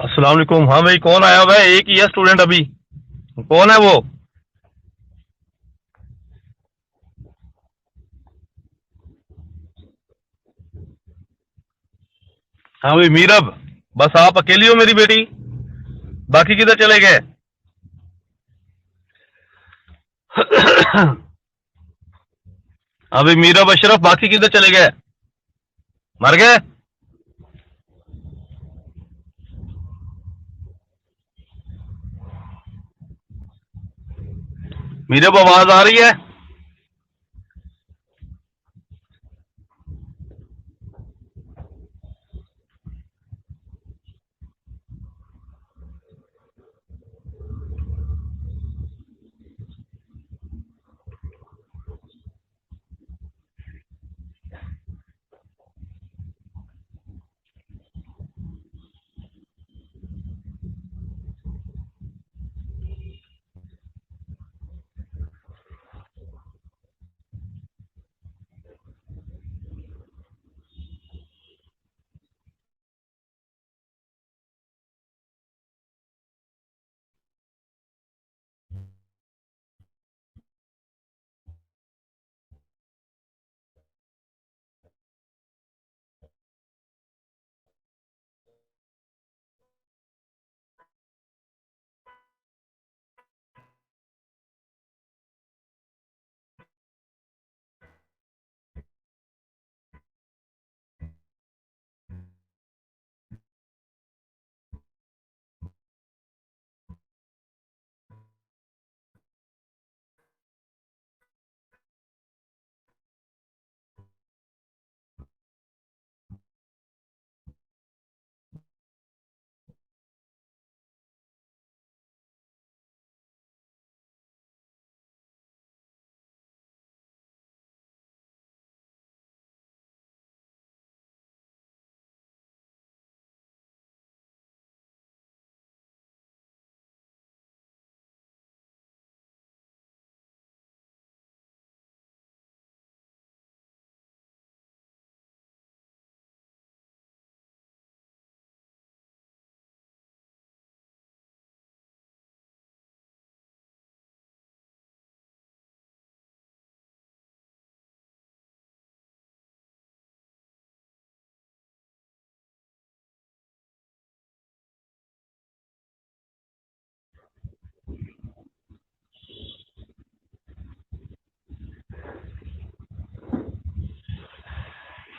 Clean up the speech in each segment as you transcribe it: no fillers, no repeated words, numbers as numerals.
अस्सलाम वालेकुम। हाँ भाई, कौन आया हुआ है? एक ही है स्टूडेंट अभी। कौन है वो? हाँ भाई, मीरब। बस आप अकेली हो मेरी बेटी? बाकी किधर चले गए? हाँ भाई, मीरब, अशरफ, बाकी किधर चले गए? मर गए? मीरब, आवाज आ रही है?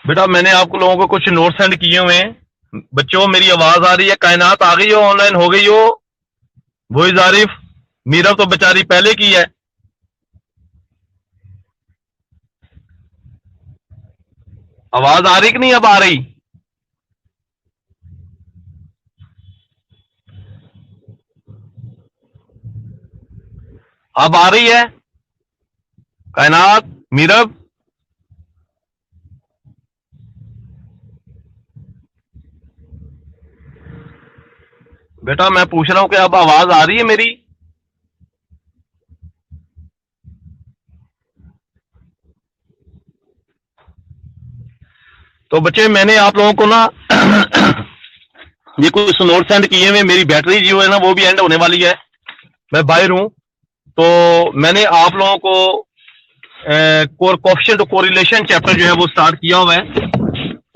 बेटा, मैंने आपको लोगों को कुछ नोट सेंड किए हुए हैं। बच्चों, मेरी आवाज आ रही है? कायनात आ गई हो? ऑनलाइन हो गई हो? वॉइस आरिफ। मीरब तो बेचारी पहले की है। आवाज आ रही कि नहीं अब आ रही? अब आ रही है? कायनात, मीरब। बेटा, मैं पूछ रहा हूँ कि अब आवाज आ रही है मेरी? तो बच्चे, मैंने आप लोगों को ना ये कुछ नोट सेंड किए हुए। मेरी बैटरी जो है ना, वो भी एंड होने वाली है। मैं बाहर हूँ। तो मैंने आप लोगों को कोफिशिएंट कोरिलेशन चैप्टर जो है वो स्टार्ट किया हुआ है।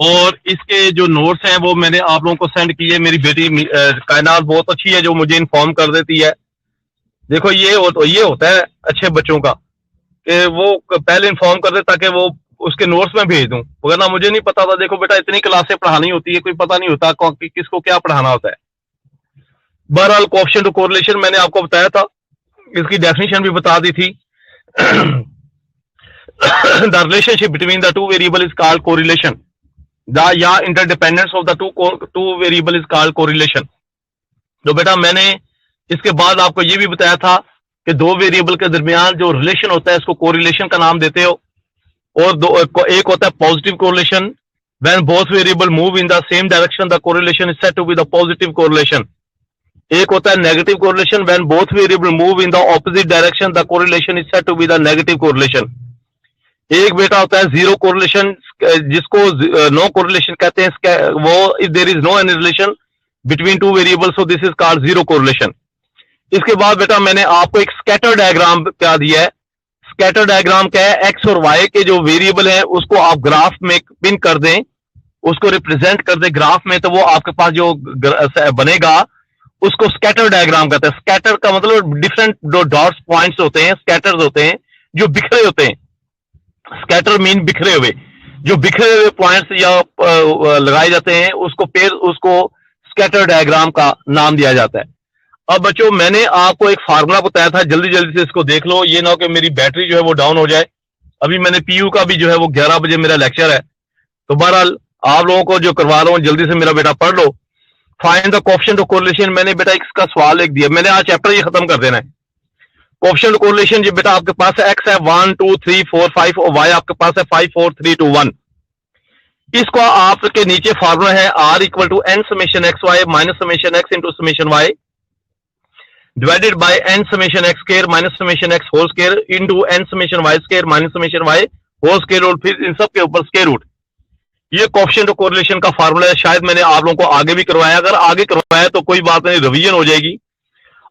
और इसके जो नोट्स हैं वो मैंने आप लोगों को सेंड किए। मेरी बेटी कायनात बहुत अच्छी है, जो मुझे इन्फॉर्म कर देती है। देखो, ये होता है अच्छे बच्चों का, कि वो पहले इन्फॉर्म कर दे ताकि वो उसके नोट्स में भेज दूं। वरना मुझे नहीं पता था। देखो बेटा, इतनी क्लासें पढ़ानी होती है, कोई पता नहीं होता कि किसको क्या पढ़ाना होता है। बहरहाल, कोएफिशिएंट टू कोरिलेशन मैंने आपको बताया था। इसकी डेफिनेशन भी बता दी थी। The relationship between the two variable is called correlation. The या interdependence of the two variable is called correlation. तो बेटा, मैंने इसके बाद आपको यह भी बताया था कि दो वेरिएबल के दरमियान जो रिलेशन होता है, इसको कोरिलेशन का नाम देते हो। और एक होता है positive correlation. When both variable move in the same direction, the correlation is said to be the positive correlation. एक होता है negative correlation. When both variable move in the opposite direction, the correlation is said to be the negative correlation. एक बेटा होता है zero correlation, जिसको no correlation कहते हैं। वो if there is no any relation, between two variable, so this is called zero correlation. इसके बाद बेटा मैंने आपको एक स्कैटर डायग्राम क्या दिया है। स्कैटर डायग्राम क्या है, एक्स और वाई के जो वेरिएबल है उसको आप ग्राफ में पिन कर दें, उसको रिप्रेजेंट कर दें ग्राफ में, तो वो आपके पास जो बनेगा उसको स्कैटर डायग्राम कहते हैं। स्कैटर का मतलब डिफरेंट जो डॉट्स पॉइंट्स होते हैं, स्कैटर्स होते हैं जो बिखरे होते हैं। स्कैटर मीन बिखरे हुए, जो बिखरे हुए पॉइंट्स या लगाए जाते हैं उसको फिर उसको स्कैटर डायग्राम का नाम दिया जाता है। अब बच्चों मैंने आपको एक फार्मूला बताया था, जल्दी जल्दी से इसको देख लो, ये ना हो कि मेरी बैटरी जो है वो डाउन हो जाए। अभी मैंने पीयू का भी जो है वो 11 बजे मेरा लेक्चर है, तो बहरहाल आप लोगों को जो करवा रहा हूं जल्दी से मेरा बेटा पढ़ लो। Find the coefficient of correlation, मैंने बेटा इसका सवाल लिख दिया, मैंने आज चैप्टर ये खत्म कर देना है। कोएफिशिएंट ऑफ कोरिलेशन जो बेटा आपके पास है, एक्स है 1 2 3 4 5 और वाई आपके पास है 5 4 3 2 1। इसको आपके नीचे फार्मूला है r equal to n summation x y minus summation x into summation y divided by n summation x square minus summation x whole square into n summation y square minus summation y whole square और फिर इन सब के ऊपर square root. ये coefficient of correlation का formula है, शायद मैंने आप लोगों को आगे भी करवाया, अगर आगे करवाया तो कोई बात नहीं, रिवीजन हो जाएगी।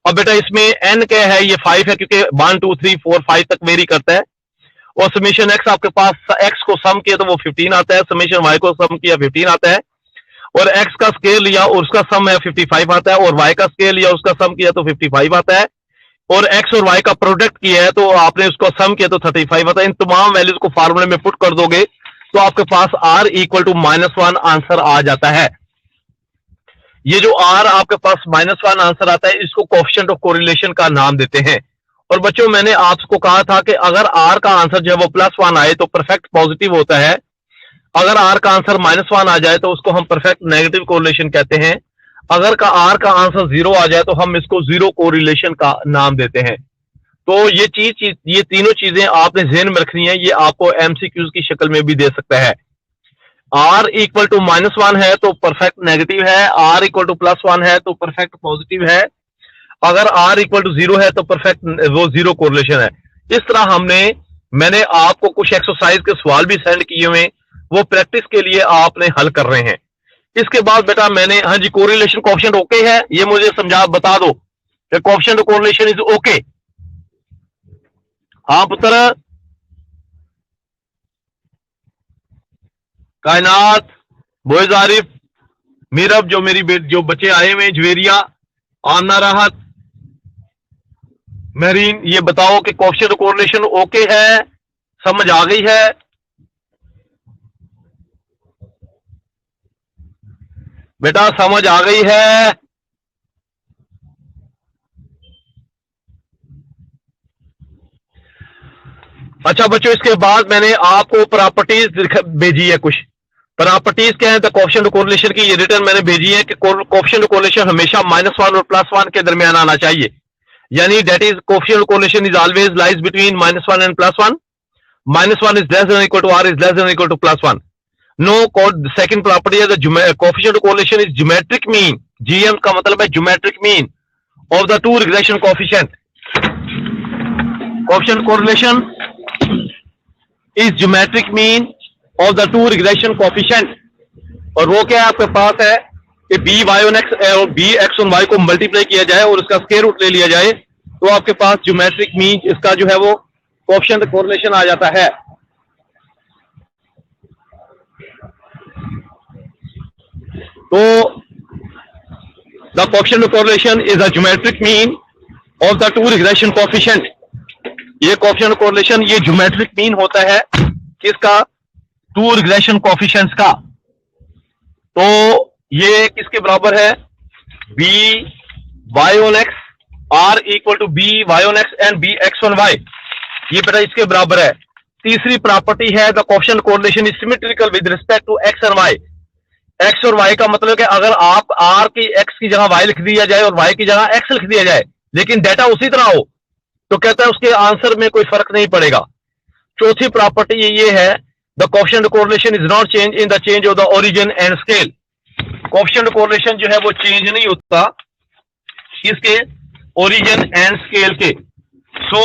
अब बेटा इसमें एन क्या है, ये 5 है क्योंकि 1 2 3 4 5 तक वेरी करता है, और समेशन एक्स आपके पास एक्स को सम किया तो वो 15 आता है, समेशन वाई को सम किया 15 आता है, और एक्स का स्केल लिया और उसका सम है 55 आता है, और वाई का स्केल लिया उसका सम किया तो 55 आता है, और एक्स और वाई का प्रोडक्ट किया है तो आपने उसको सम किया तो 35 आता है। इन तमाम वैल्यूज को फार्मूले में पुट कर दोगे तो आपके पास r इक्वल टू -1 आंसर आ जाता है। ये जो r आपके पास -1 आंसर आता है इसको कोएफिशिएंट ऑफ कोरिलेशन का नाम देते हैं। और बच्चों मैंने आपको कहा था कि अगर r का आंसर जो है वो +1 आए तो परफेक्ट पॉजिटिव होता है, अगर r का आंसर -1 आ जाए तो उसको हम परफेक्ट नेगेटिव कोरिलेशन कहते हैं, अगर r का आंसर 0 आ जाए तो हम इसको जीरो कोरिलेशन का नाम देते हैं। तो ये तीनों चीजें आपने ज़हन में रखनी है, ये आपको एमसीक्यूज की शक्ल में भी दे सकता है। r इक्वल टू -1 है तो परफेक्ट नेगेटिव है, r इक्वल टू +1 है तो परफेक्ट पॉजिटिव है, अगर r इक्वल टू 0 है तो परफेक्ट वो जीरो कोरिलेशन है। इस तरह मैंने आपको कुछ एक्सरसाइज के सवाल भी सेंड किए हुए, वो प्रैक्टिस के लिए आपने हल कर रहे हैं। इसके बाद बेटा मैंने, हाँ जी, कोरिलेशन कोएफिशिएंट ओके है, ये मुझे बता दो कि coefficient of correlation is okay. हाँ पुत्र, कायनात, बोयज आरिफ, मीरब, जो जो बच्चे आए हुए हैं, जवेरिया, आमना राहत, महरीन, ये बताओ कि कोएफिशिएंट ऑफ कोरिलेशन ओके है, समझ आ गई है? बेटा समझ आ गई है? अच्छा बच्चों, इसके बाद मैंने आपको प्रॉपर्टीज भेजी है। कुछ प्रॉपर्टीज क्या है द कोएफिशिएंट ऑफ कोरिलेशन की, ये रिटर्न मैंने भेजी है कि कोएफिशिएंट ऑफ कोरिलेशन हमेशा -1 और +1 के दरमियान आना चाहिए, यानी that is coefficient of correlation is always lies between -1 and +1, -1 is less than equal to r is less than equal to +1। No second property है the coefficient of correlation is geometric mean, GM का मतलब है geometric mean of the two regression coefficient. Coefficient correlation is geometric mean of the two regression coefficient, और वो क्या है आपके पास है कि बी वाई ऑन एक्स और बी एक्स ऑन वाई को मल्टीप्लाई किया जाए और उसका स्क्वायर रूट ले लिया जाए तो आपके पास ज्योमेट्रिक मीन इसका जो है वो कोएफिशिएंट ऑफ कोरिलेशन आ जाता है। तो the coefficient of correlation is a geometric mean of the two regression coefficient. ये कोएफिशिएंट ऑफ कोरिलेशन ये ज्योमेट्रिक मीन होता है किसका? टू रिग्रेशन कोएफिशिएंट्स का। तो ये किसके बराबर है? B y on x r equal to b y on x and b x on y, ये बेटा इसके बराबर है। तीसरी प्रॉपर्टी है the coefficient correlation is symmetrical with respect to x and y. X और वाई का मतलब कि अगर आप आर की एक्स की जगह वाई लिख दिया जाए और वाई की जगह एक्स लिख दिया जाए लेकिन डेटा उसी तरह हो तो कहता है उसके आंसर में कोई फर्क नहीं पड़ेगा। चौथी प्रॉपर्टी ये है the coefficient correlation is not change in the change of the origin and scale. Coefficient correlation जो है वो चेंज नहीं होता इसके ओरिजिन एंड स्केल के। सो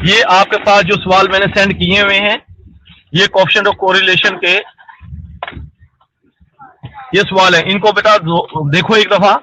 ये आपके पास जो सवाल मैंने सेंड किए हुए हैं ये कोएफिशिएंट ऑफ कोरिलेशन के ये सवाल है, इनको बेटा देखो एक दफा।